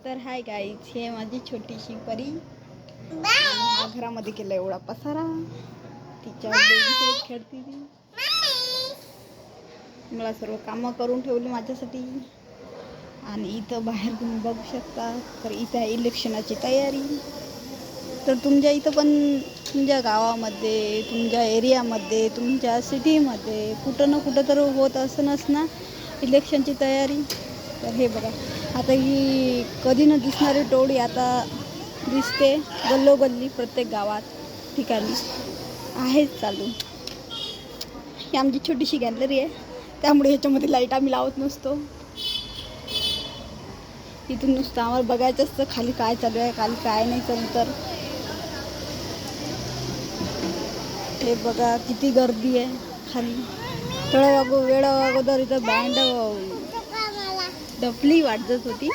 तर hi guys, हे माझी छोटीशी परी. हा घरामध्ये केला एवढा पसारा. तिच्या बेबीसोबत खेळती ती. मला सर्व कामं करून ठेवली माझ्यासाठी. आणि इथं बाहेर तुम्ही बघू शकता, तर इथं आहे इलेक्शनाची तयारी. तर तुमच्या इथं पण, तुमच्या गावामध्ये, तुमच्या एरियामध्ये, तुमच्या सिटीमध्ये कुठं ना कुठं तर होत असणच ना इलेक्शनची तयारी. तर हे बघा, आता ही कधी न दिसणारी टोळी आता दिसते गल्लोगल्ली, प्रत्येक गावात ठिकाणी आहेच चालू. ही आमची छोटीशी गॅलरी आहे, त्यामुळे ह्याच्यामध्ये लाईट आम्ही लावत नसतो. इथून नुसतं आम्हाला बघायचं असतं खाली काय चालू आहे, खाली काय नाही चालू. तर हे बघा किती गर्दी आहे खाली. थोड्या वेळ अगोदर इथं बँड डफली वाजत होती.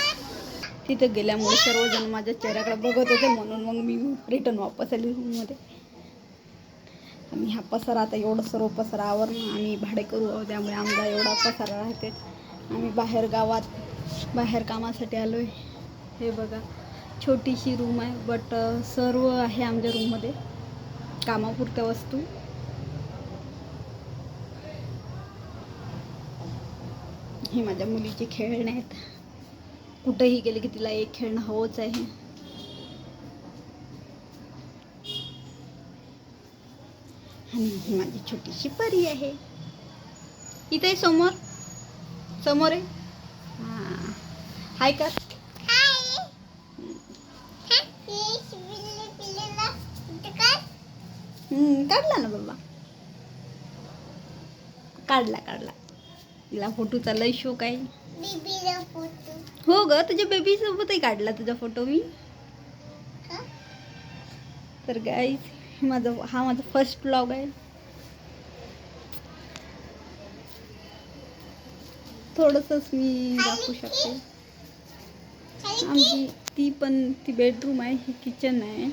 तिथं गेल्यामुळे सर्वजण माझ्या चेहऱ्याकडे बघत होते, म्हणून मग मी रिटर्न वापस आली रूममध्ये. आणि हा पसारा, आता एवढं सर्व पसारा आवरून आम्ही भाडे करू, त्यामुळे आमचा एवढा पसारा राहते. आम्ही बाहेर गावात बाहेर कामासाठी आलो आहे. हे बघा छोटीशी रूम आहे, बट सर्व आहे आमच्या रूममध्ये कामापुरत्या वस्तू. ही माझ्या मुलीची खेळणे आहेत. कुठेही गेले की तिला एक खेळणं हवंच आहे. आणि ही माझी छोटीशी परी आहे. इथे समोर समोर आहे. हां, हाय कर. काढला ना बाबा, काढला. तिला फोटोचा लय शौक आहे. हो ग, तुझ्या बेबी सोबतही काढला तुझा फोटो मी. तर गाईज, हा माझा फर्स्ट ब्लॉग आहे. थोडंसंच मी दाखवू शकते. आमची ती बेडरूम आहे, ही किचन आहे,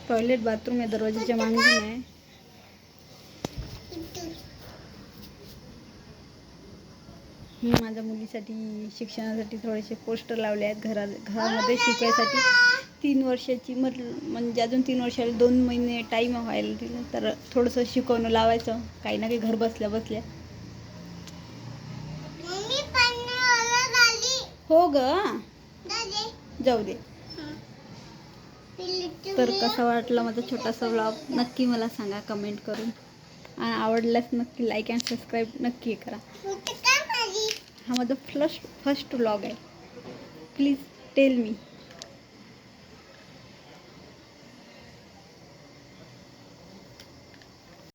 टॉयलेट बाथरूम आहे, दरवाजाच्या मागून आहे. मी माझ्या मुलीसाठी शिक्षणासाठी थोडेसे पोस्टर लावले आहेत घरामध्ये शिकवायसाठी. 3 वर्षाची म्हणजे अजून 3 वर्षाला 2 महिने टाईम व्हायला तिला, तर थोडंसं शिकवणं लावायचं काही ना काही घर बसल्या बसल्या. हो ग, जाऊ दे. तर कसा वाटला माझा छोटासा व्लॉग, नक्की मला सांगा कमेंट करून. आणि आवडल्यास नक्की लाईक अँड सबस्क्राईब नक्की करा. हा माझा फर्स्ट व्लॉग आहे. Please tell me.